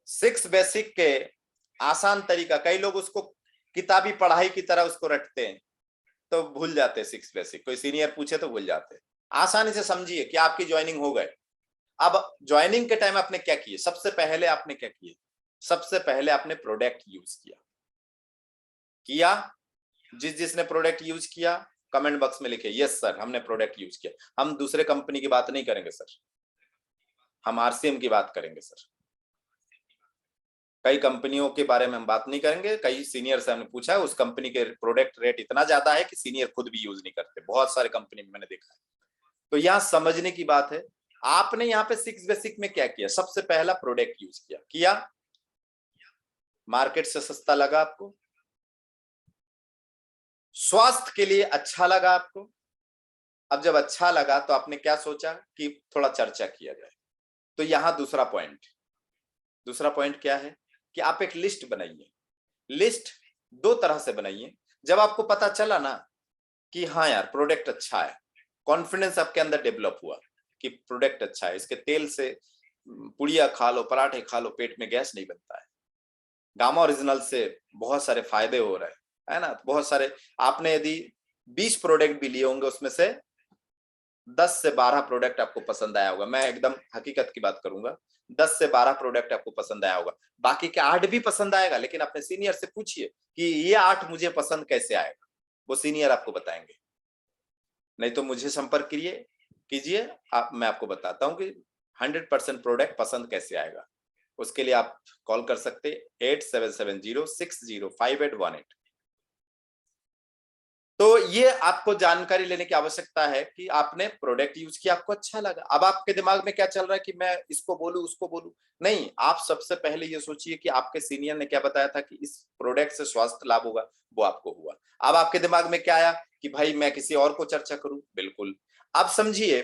Six basic के आसान तरीका, कई लोग उसको किताबी पढ़ाई की तरह उसको रटते हैं तो भूल जाते हैं। सिक्स बेसिक कोई सीनियर पूछे तो भूल जाते हैं। आसानी से समझिए कि आपकी ज्वाइनिंग हो गए। अब ज्वाइनिंग के टाइम आपने क्या किए? सबसे पहले आपने क्या किए? सबसे पहले आपने प्रोडक्ट यूज किया। जिसने प्रोडक्ट यूज किया कमेंट बॉक्स में लिखे यस सर हमने प्रोडक्ट यूज किया। हम दूसरे कंपनी की बात नहीं करेंगे सर, हम आरसीएम की बात करेंगे सर। कई कंपनियों के बारे में हम बात नहीं करेंगे। कई सीनियर से हमने पूछा उस कंपनी के प्रोडक्ट रेट इतना ज्यादा है कि सीनियर खुद भी यूज नहीं करते, बहुत सारे कंपनी में मैंने देखा है। तो यहाँ समझने की बात है। आपने यहाँ पे सिक्स बेसिक में क्या किया? सबसे पहला प्रोडक्ट यूज किया, मार्केट से सस्ता लगा आपको, स्वास्थ्य के लिए अच्छा लगा आपको। अब जब अच्छा लगा तो आपने क्या सोचा कि थोड़ा चर्चा किया जाए। तो यहाँ दूसरा पॉइंट क्या है कि आप एक लिस्ट बनाइए। लिस्ट दो तरह से बनाइए। जब आपको पता चला ना कि हाँ यार प्रोडक्ट अच्छा है, कॉन्फिडेंस आपके अंदर डेवलप हुआ कि प्रोडक्ट अच्छा है, इसके तेल से पुड़िया खा लो, पराठे खा लो, पेट में गैस नहीं बनता है, गामा ओरिजिनल से बहुत सारे फायदे हो रहे हैं, है ना। बहुत सारे, आपने यदि 20 प्रोडक्ट भी लिए होंगे उसमें से 10 से 12 प्रोडक्ट आपको पसंद आया होगा। मैं एकदम हकीकत की बात करूंगा, 10 से 12 प्रोडक्ट आपको पसंद आया होगा। बाकी के 8 भी पसंद आएगा, लेकिन अपने सीनियर से पूछिए कि ये 8 मुझे पसंद कैसे आएगा, वो सीनियर आपको बताएंगे। नहीं तो मुझे संपर्क कीजिए, मैं आपको बताता हूँ कि 100% प्रोडक्ट पसंद कैसे आएगा। उसके लिए आप कॉल कर सकते 8770605818। तो ये आपको जानकारी लेने की आवश्यकता है कि आपने प्रोडक्ट यूज किया, आपको अच्छा लगा। अब आपके दिमाग में क्या चल रहा है कि मैं इसको बोलूं उसको बोलूं? नहीं, आप सबसे पहले ये सोचिए कि आपके सीनियर ने क्या बताया था कि इस प्रोडक्ट से स्वास्थ्य लाभ होगा, वो आपको हुआ। अब आपके दिमाग में क्या आया कि भाई मैं किसी और को चर्चा करूं? बिल्कुल। अब समझिए,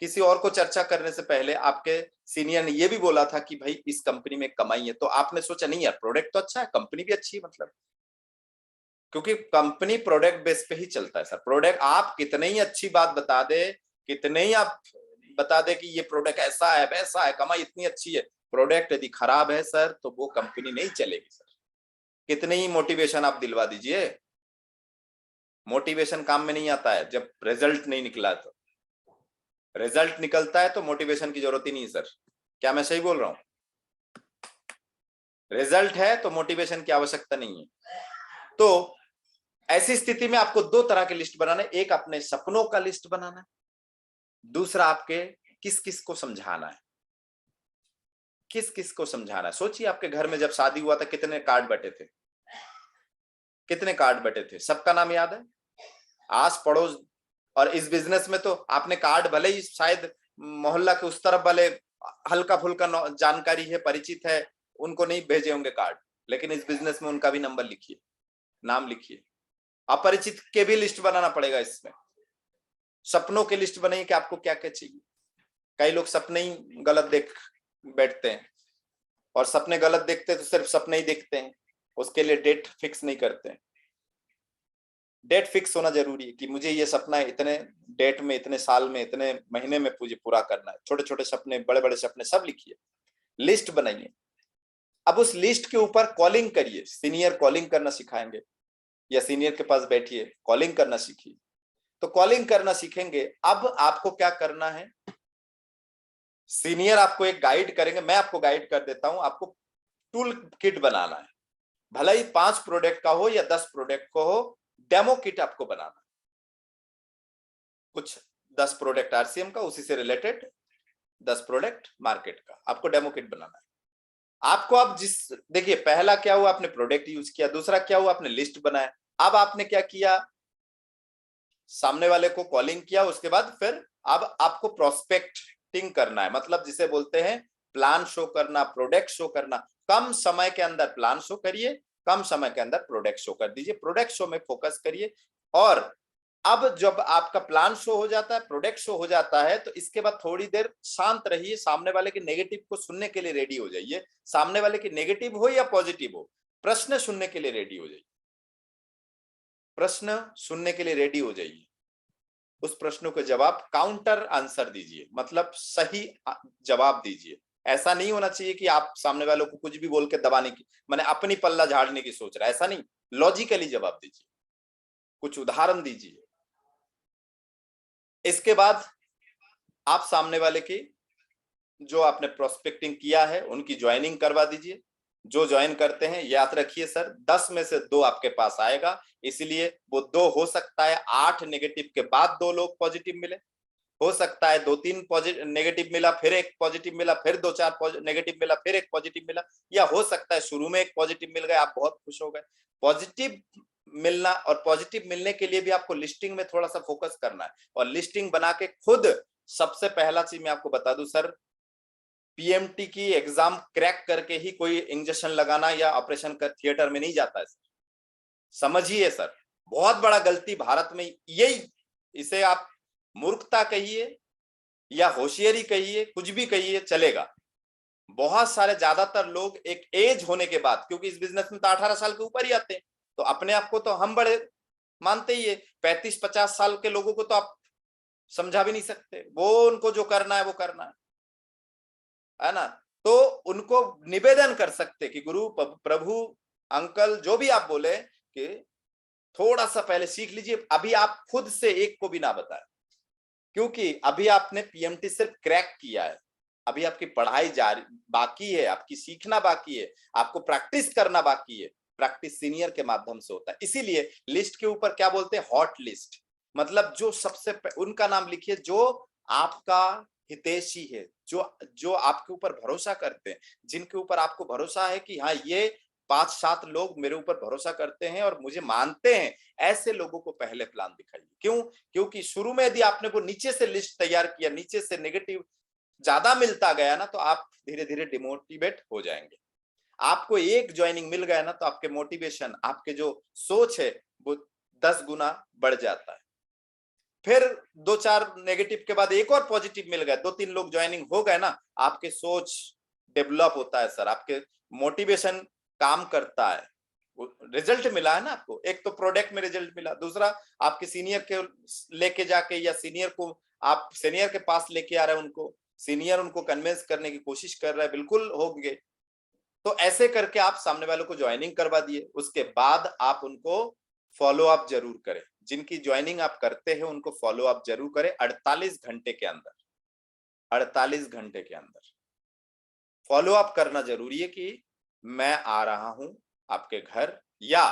किसी और को चर्चा करने से पहले आपके सीनियर ने ये भी बोला था कि भाई इस कंपनी में कमाई है, तो आपने सोचा नहीं यार प्रोडक्ट तो अच्छा है, कंपनी भी अच्छी है, मतलब क्योंकि कंपनी प्रोडक्ट बेस पे ही चलता है सर। प्रोडक्ट आप कितने ही अच्छी बात बता दे, कितने ही आप बता दे कि ये प्रोडक्ट ऐसा है वैसा है, कमाई इतनी अच्छी है, प्रोडक्ट यदि खराब है सर तो वो कंपनी नहीं चलेगी सर। कितने ही मोटिवेशन आप दिलवा दीजिए, मोटिवेशन काम में नहीं आता है जब रिजल्ट नहीं निकला। तो रिजल्ट निकलता है तो मोटिवेशन की जरूरत ही नहीं सर। क्या मैं सही बोल रहा हूँ? रिजल्ट है तो मोटिवेशन की आवश्यकता नहीं है। तो ऐसी स्थिति में आपको दो तरह की लिस्ट बनाना है। एक अपने सपनों का लिस्ट बनाना है, दूसरा आपके किस किस को समझाना है। किस किस को समझाना है? सोचिए आपके घर में जब शादी हुआ था कितने कार्ड बटे थे? कितने कार्ड बटे थे? सबका नाम याद है? आस पड़ोस। और इस बिजनेस में तो आपने कार्ड भले ही शायद मोहल्ला के उस तरफ वाले हल्का फुल्का जानकारी है, परिचित है, उनको नहीं भेजे होंगे कार्ड, लेकिन इस बिजनेस में उनका भी नंबर लिखिए, नाम लिखिए। अपरिचित के भी लिस्ट बनाना पड़ेगा इसमें। सपनों की लिस्ट बनाइए कि आपको क्या क्या चाहिए। कई लोग सपने ही गलत देख बैठते हैं, और सपने गलत देखते हैं तो सिर्फ सपने ही देखते हैं, उसके लिए डेट फिक्स नहीं करते हैं। डेट फिक्स होना जरूरी है कि मुझे ये सपना है इतने डेट में, इतने साल में, इतने महीने में मुझे पूरा करना है। छोटे छोटे सपने, बड़े बड़े सपने सब लिखिए, लिस्ट बनाइए। अब उस लिस्ट के ऊपर कॉलिंग करिए, सीनियर कॉलिंग करना सिखाएंगे, या सीनियर के पास बैठिए कॉलिंग करना सीखिए। तो कॉलिंग करना सीखेंगे, अब आपको क्या करना है, सीनियर आपको एक गाइड करेंगे, मैं आपको गाइड कर देता हूं। आपको टूल किट बनाना है, भले ही 5 प्रोडक्ट का हो या 10 प्रोडक्ट को हो, डेमो किट आपको बनाना है। कुछ 10 प्रोडक्ट आरसीएम का, उसी से रिलेटेड 10 प्रोडक्ट मार्केट का, आपको डेमो किट बनाना है। आपको अब देखिए पहला क्या हुआ, आपने प्रोडक्ट यूज किया, दूसरा क्या हुआ, आपने लिस्ट बनाया। अब आपने क्या किया, सामने वाले को कॉलिंग किया, उसके बाद फिर अब आपको प्रोस्पेक्टिंग करना है, मतलब जिसे बोलते हैं प्लान शो करना, प्रोडक्ट शो करना। कम समय के अंदर प्लान शो करिए, कम समय के अंदर प्रोडक्ट शो कर दीजिए, प्रोडक्ट शो में फोकस करिए। और अब जब आपका प्लान शो हो जाता है, प्रोडक्ट शो हो जाता है, तो इसके बाद थोड़ी देर शांत रहिए, सामने वाले के नेगेटिव को सुनने के लिए रेडी हो जाइए। सामने वाले की नेगेटिव हो या पॉजिटिव हो, प्रश्न सुनने के लिए रेडी हो जाइए, प्रश्न सुनने के लिए रेडी हो जाइए। उस प्रश्नों के जवाब काउंटर आंसर दीजिए, मतलब सही जवाब दीजिए। ऐसा नहीं होना चाहिए कि आप सामने वालों को कुछ भी बोल के दबाने की, माने अपनी पल्ला झाड़ने की सोच रहा है, ऐसा नहीं। लॉजिकली जवाब दीजिए, कुछ उदाहरण दीजिए। इसके बाद आप सामने वाले की जो आपने प्रोस्पेक्टिंग किया है उनकी ज्वाइनिंग करवा दीजिए। जो ज्वाइन करते हैं याद रखिए सर 10 में से 2 आपके पास आएगा, इसलिए वो 2 हो सकता है 8 नेगेटिव के बाद 2 लोग पॉजिटिव मिले, हो सकता है 2-3 पॉजिटिव नेगेटिव मिला फिर एक पॉजिटिव मिला, फिर 2-4 नेगेटिव मिला फिर एक पॉजिटिव मिला, या हो सकता है शुरू में एक पॉजिटिव मिल गया, आप बहुत खुश हो गए। पॉजिटिव मिलना और पॉजिटिव मिलने के लिए भी आपको लिस्टिंग में थोड़ा सा फोकस करना है, और लिस्टिंग बना के खुद सबसे पहला चीज मैं आपको बता दूं सर, पीएमटी की एग्जाम क्रैक करके ही कोई इंजेक्शन लगाना या ऑपरेशन कर थिएटर में नहीं जाता है सर, समझिए सर। बहुत बड़ा गलती भारत में यही, इसे आप मूर्खता कहिए या होशियारी कहिए, कुछ भी कहिए चलेगा। बहुत सारे ज्यादातर लोग एक एज होने के बाद, क्योंकि इस बिजनेस में तो 18 साल के ऊपर ही आते हैं, तो अपने आप को तो हम बड़े मानते ही है। 35-50 साल के लोगों को तो आप समझा भी नहीं सकते, वो उनको जो करना है वो करना है ना। तो उनको निवेदन कर सकते कि गुरु प्रभु अंकल जो भी आप बोले कि थोड़ा सा पहले सीख लीजिए, अभी आप खुद से एक को भी ना बताएं, क्योंकि अभी आपने पीएमटी सिर्फ क्रैक किया है, अभी आपकी पढ़ाई जारी बाकी है, आपकी सीखना बाकी है, आपको प्रैक्टिस करना बाकी है। प्रैक्टिस सीनियर के माध्यम से होता है, इसीलिए लिस्ट के ऊपर क्या बोलते हैं, हॉट लिस्ट, मतलब जो सबसे उनका नाम लिखिए जो आपका हितैषी है, जो जो आपके ऊपर भरोसा करते हैं, जिनके ऊपर आपको भरोसा है कि हाँ ये 5-7 लोग मेरे ऊपर भरोसा करते हैं और मुझे मानते हैं, ऐसे लोगों को पहले प्लान दिखाइए। क्यों? क्योंकि शुरू में यदि आपने वो नीचे से लिस्ट तैयार किया, नीचे से नेगेटिव ज्यादा मिलता गया ना, तो आप धीरे धीरे डिमोटिवेट हो जाएंगे। आपको एक ज्वाइनिंग मिल गया ना, तो आपके मोटिवेशन, आपके जो सोच है वो 10 गुना बढ़ जाता है। फिर 2-4 नेगेटिव के बाद एक और पॉजिटिव मिल गया, 2-3 लोग ज्वाइनिंग हो गए ना, आपके सोच डेवलप होता है सर, आपके मोटिवेशन काम करता है। रिजल्ट मिला है ना आपको, एक तो प्रोडक्ट में रिजल्ट मिला, दूसरा आपके सीनियर के लेके जाके, या सीनियर को आप सीनियर के पास लेके आ रहे हैं उनको, सीनियर उनको कन्विंस करने की कोशिश कर रहा है, बिल्कुल होंगे। तो ऐसे करके आप सामने वालों को ज्वाइनिंग करवा दिए, उसके बाद आप उनको फॉलो अप जरूर करें। जिनकी ज्वाइनिंग आप करते हैं उनको फॉलो अप जरूर करें 48 घंटे के अंदर, 48 घंटे के अंदर फॉलो अप करना जरूरी है कि मैं आ रहा हूं आपके घर, या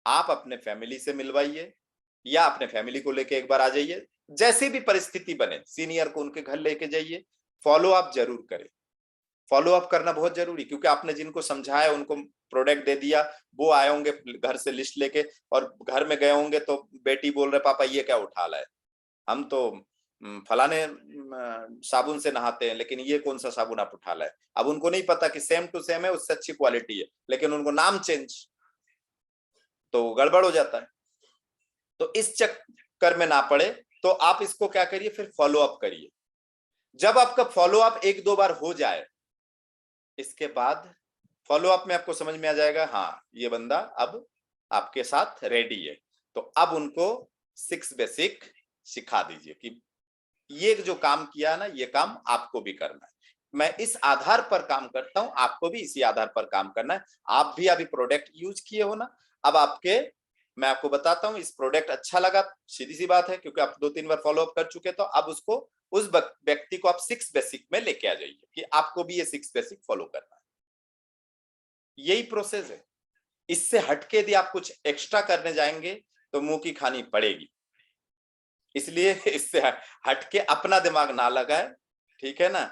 आप अपने फैमिली से मिलवाइए, या अपने फैमिली को लेके एक बार आ जाइए, जैसी भी परिस्थिति बने, सीनियर को उनके घर लेके जाइए, फॉलो अप जरूर करें। फॉलो अप करना बहुत जरूरी, क्योंकि आपने जिनको समझाया उनको प्रोडक्ट दे दिया, वो आए होंगे घर से लिस्ट लेके, और घर में गए होंगे तो बेटी बोल रहे पापा ये क्या उठा लाए, हम तो फलाने साबुन से नहाते हैं, लेकिन ये कौन सा साबुन आप उठा लाए। अब उनको नहीं पता कि सेम टू सेम है, उससे अच्छी क्वालिटी है, लेकिन उनको नाम चेंज, तो गड़बड़ हो जाता है। तो इस चक्कर में ना पड़े, तो आप इसको क्या करिए, फिर फॉलो अप करिए। जब आपका फॉलो अप 1-2 बार हो जाए, इसके बाद फॉलो अप में आपको समझ में आ जाएगा हाँ ये बंदा अब आपके साथ रेडी है, तो अब उनको 6 बेसिक सिखा दीजिए कि ये जो काम किया ना, ये काम आपको भी करना है, मैं इस आधार पर काम करता हूं, आपको भी इसी आधार पर काम करना है। आप भी अभी प्रोडक्ट यूज किए हो ना, अब मैं आपको बताता हूं, इस प्रोडक्ट अच्छा लगा, सीधी सी बात है, क्योंकि आप 2-3 बार फॉलो अप कर चुके, तो अब उसको उस व्यक्ति को आप 6 बेसिक में लेके आ जाइए कि आपको भी ये 6 बेसिक फॉलो करना है। यही प्रोसेस है। इससे हटके यदि आप कुछ एक्स्ट्रा करने जाएंगे तो मुंह की खानी पड़ेगी, इसलिए इससे हटके अपना दिमाग ना लगाए, ठीक है ना।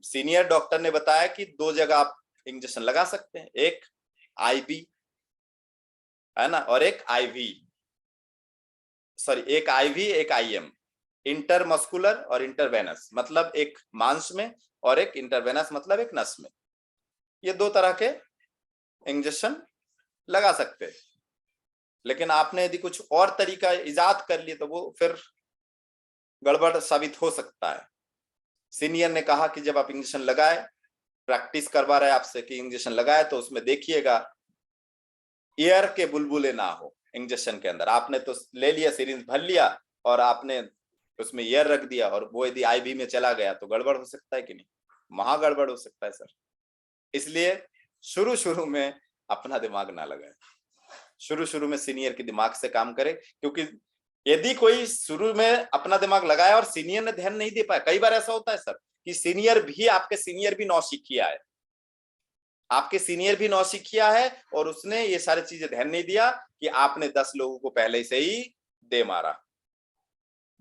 सीनियर डॉक्टर ने बताया कि 2 जगह आप इंजेक्शन लगा सकते हैं, एक आईबी है ना, और एक आईवी, सॉरी एक आईवी एक आईएम, इंटरमस्कुलर और इंटरवेनस, मतलब एक मांस में, और एक इंटरवेनस मतलब एक नस में। ये 2 तरह के इंजेक्शन लगा सकते हैं, लेकिन आपने यदि कुछ और तरीका इजाद कर लिए तो वो फिर गड़बड़ साबित हो सकता है। सीनियर ने कहा कि जब आप इंजेक्शन लगाए, प्रैक्टिस करवा रहे हैं आपसे कि इंजेक्शन लगाए, तो उसमें देखिएगा एयर के बुलबुले ना हो इंजेक्शन के अंदर। आपने तो ले लिया, सिरिंज भर लिया और आपने उसमें एयर रख दिया, और वो यदि आईवी में चला गया तो गड़बड़ हो सकता है कि नहीं। महा गड़बड़ हो सकता है सर। इसलिए शुरू शुरू में अपना दिमाग ना लगाए, शुरू शुरू में सीनियर के दिमाग से काम करे, क्योंकि यदि कोई शुरू में अपना दिमाग लगाया और सीनियर ने ध्यान नहीं दे पाया, कई बार ऐसा होता है सर कि आपके सीनियर भी नौसिखिया है, आपके सीनियर भी नौसिखिया है, और उसने ये सारी चीजें ध्यान नहीं दिया कि आपने 10 लोगों को पहले से ही दे मारा,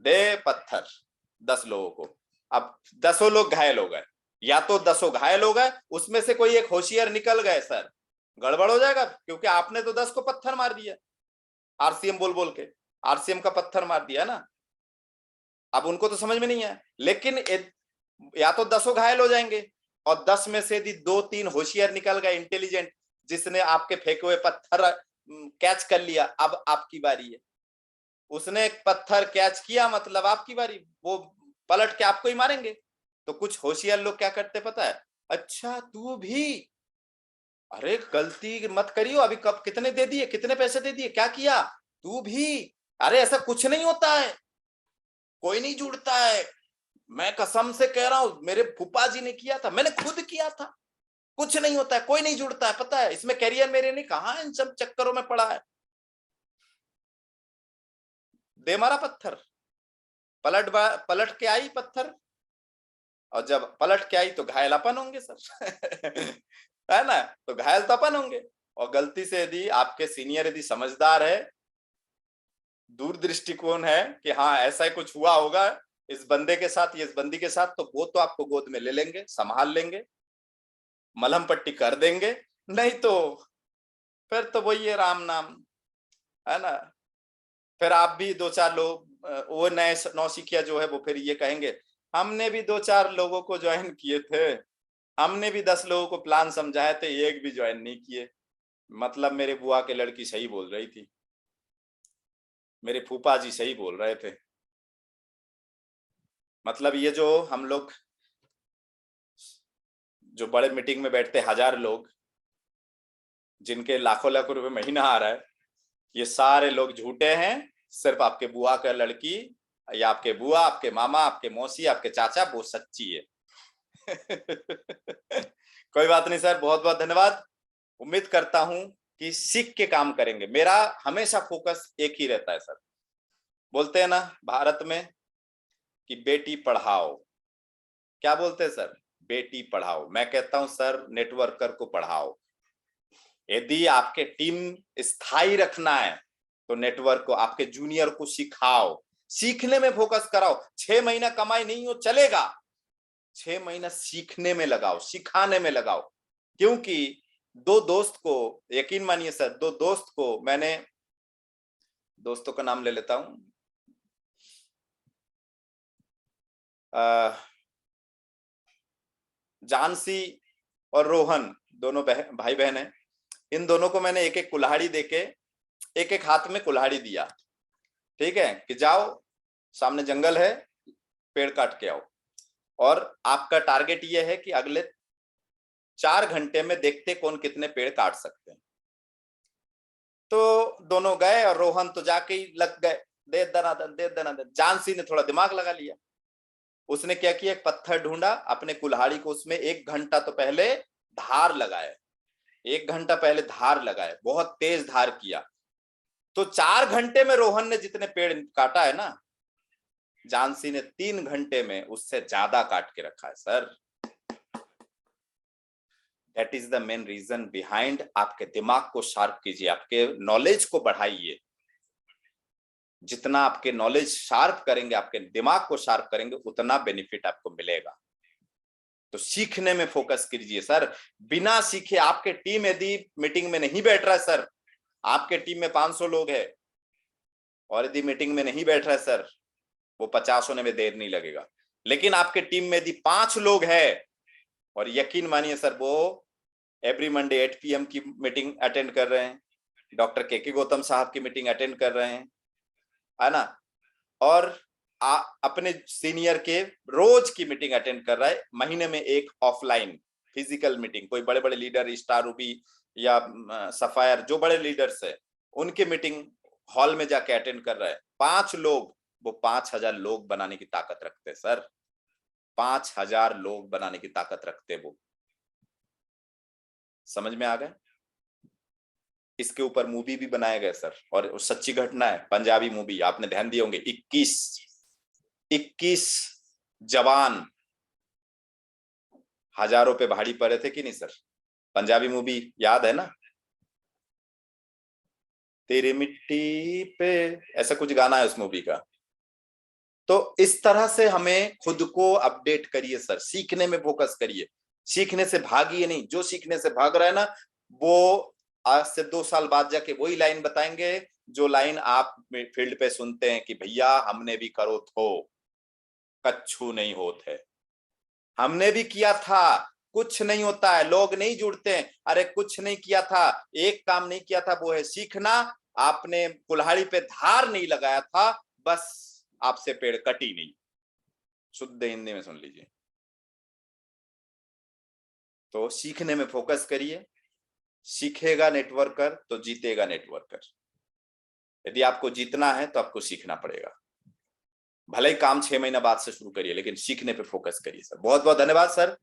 दे पत्थर 10 लोगों को। अब 10 लोग घायल हो गए, या तो 10 घायल हो गए, उसमें से कोई एक होशियार निकल गए सर, गड़बड़ हो जाएगा, क्योंकि आपने तो 10 को पत्थर मार दिया, आरसीएम बोल बोल के आरसीएम का पत्थर मार दिया ना। अब उनको तो समझ में नहीं है, लेकिन या तो 10 घायल हो जाएंगे, और 10 में से यदि 2-3 होशियार निकल गए, इंटेलिजेंट, जिसने आपके फेंके हुए पत्थर कैच कर लिया, अब आपकी बारी है। उसने एक पत्थर कैच किया, मतलब आपकी बारी, वो पलट के आपको ही मारेंगे। तो कुछ होशियार लोग क्या करते पता है, अच्छा तू भी, अरे गलती मत करियो, अभी कब कितने दे दिए, कितने पैसे दे दिए, क्या किया, तू भी, अरे ऐसा कुछ नहीं होता है, कोई नहीं जुड़ता है, मैं कसम से कह रहा हूं, मेरे फूफा जी ने किया था, मैंने खुद किया था, कुछ नहीं होता है, कोई नहीं जुड़ता है, पता है, इसमें कैरियर मेरे नहीं, कहां इन सब चक्करों में पड़ा है। दे मारा पत्थर, पलट के आई पत्थर, और जब पलट के आई तो घायल अपन होंगे सर है ना, तो घायल तो अपन होंगे। और गलती से यदि आपके सीनियर यदि समझदार है, दूरदृष्टिकोण है कि हाँ ऐसा ही कुछ हुआ होगा इस बंदे के साथ, इस बंदी के साथ, तो वो तो आपको गोद में ले लेंगे, संभाल लेंगे, मलहम पट्टी कर देंगे। नहीं तो फिर तो वही है राम नाम, है ना। फिर आप भी 2-4 लोग, वो नए नौसिखिया जो है वो फिर ये कहेंगे, हमने भी 2-4 लोगों को ज्वाइन किए थे, हमने भी 10 लोगों को प्लान समझाए थे, एक भी ज्वाइन नहीं किए, मतलब मेरे बुआ के लड़की सही बोल रही थी, मेरे फूफा जी सही बोल रहे थे। मतलब ये जो हम लोग जो बड़े मीटिंग में बैठते 1000 लोग, जिनके लाखों लाखों रुपए महीना आ रहा है, ये सारे लोग झूठे हैं, सिर्फ आपके बुआ का लड़की या आपके बुआ, आपके मामा, आपके मौसी, आपके चाचा, वो सच्ची है कोई बात नहीं सर, बहुत बहुत धन्यवाद। उम्मीद करता हूं कि सीख के काम करेंगे। मेरा हमेशा फोकस एक ही रहता है सर, बोलते हैं ना भारत में कि बेटी पढ़ाओ, क्या बोलते हैं सर, बेटी पढ़ाओ। मैं कहता हूं सर नेटवर्कर को पढ़ाओ। यदि आपके टीम स्थायी रखना है तो नेटवर्क को, आपके जूनियर को सिखाओ, सीखने में फोकस कराओ। 6 महीना कमाई नहीं हो चलेगा, 6 महीना सीखने में लगाओ, सिखाने में लगाओ। क्योंकि 2 दोस्त को, यकीन मानिए सर, 2 दोस्त को मैंने, दोस्तों का नाम ले लेता हूं, जानसी और रोहन, दोनों भाई बहन हैं। इन दोनों को मैंने एक एक कुल्हाड़ी देके, एक एक हाथ में कुल्हाड़ी दिया, ठीक है, कि जाओ सामने जंगल है, पेड़ काट के आओ, और आपका टारगेट ये है कि अगले 4 घंटे में देखते कौन कितने पेड़ काट सकते हैं। तो दोनों गए, और रोहन तो जाके ही लग गए, दे दनादन दे दनादन। जानसी ने थोड़ा दिमाग लगा लिया, उसने क्या किया, एक पत्थर ढूंढा, अपने कुल्हाड़ी को उसमें 1 घंटा तो पहले धार लगाए, 1 घंटा पहले धार लगाए, बहुत तेज धार किया। तो 4 घंटे में रोहन ने जितने पेड़ काटा है ना, जानसी ने 3 घंटे में उससे ज्यादा काट के रखा है sir. That is the main reason behind. आपके दिमाग को शार्प कीजिए, आपके नॉलेज को बढ़ाइए। जितना आपके नॉलेज शार्प करेंगे, आपके दिमाग को शार्प करेंगे, उतना बेनिफिट आपको मिलेगा। तो सीखने में फोकस कीजिए सर। बिना सीखे आपके टीम यदि मीटिंग में नहीं बैठ रहा है सर, आपके टीम में 500 लोग हैं और यदि मीटिंग में नहीं बैठ रहा है सर, वो 50 होने में देर नहीं लगेगा। लेकिन आपके टीम में यदि 5 लोग हैं, और यकीन मानिए सर, वो एवरी मंडे 8 PM की मीटिंग अटेंड कर रहे हैं, डॉक्टर के गौतम साहब की मीटिंग अटेंड कर रहे हैं, है ना, और अपने सीनियर के रोज की मीटिंग अटेंड कर रहा है, महीने में एक ऑफलाइन फिजिकल मीटिंग, कोई बड़े बड़े लीडर, स्टार रूबी या सफायर, जो बड़े लीडर्स है, उनके मीटिंग हॉल में जाके अटेंड कर रहा है। 5 लोग, वो 5000 लोग बनाने की ताकत रखते हैं सर। 5,000 लोग बनाने की ताकत रखते वो। समझ में आ गए? इसके ऊपर मूवी भी बनाया गया सर, और सच्ची घटना है, पंजाबी मूवी, आपने ध्यान दिए होंगे। 21 जवान हजारों पे भारी पड़े थे कि नहीं सर? पंजाबी मूवी याद है ना? तेरी मिट्टी पे, ऐसा कुछ गाना है उस मूवी का। तो इस तरह से हमें खुद को अपडेट करिए सर, सीखने में फोकस करिए, सीखने से भागिए नहीं। जो सीखने से भाग रहा है ना, वो आज से 2 साल बाद जाके वही लाइन बताएंगे जो लाइन आप फील्ड पे सुनते हैं कि भैया हमने भी करो थो, कच्छू नहीं होते, हमने भी किया था, कुछ नहीं होता है, लोग नहीं जुड़ते हैं। अरे कुछ नहीं किया था, एक काम नहीं किया था, वो है सीखना। आपने कुल्हाड़ी पे धार नहीं लगाया था, बस आपसे पेड़ कटी नहीं। शुद्ध हिंदी में सुन लीजिए। तो सीखने में फोकस करिए, सीखेगा नेटवर्कर तो जीतेगा नेटवर्कर। यदि आपको जीतना है तो आपको सीखना पड़ेगा। भले ही काम 6 महीना बाद से शुरू करिए, लेकिन सीखने पे फोकस करिए सर। बहुत बहुत धन्यवाद सर।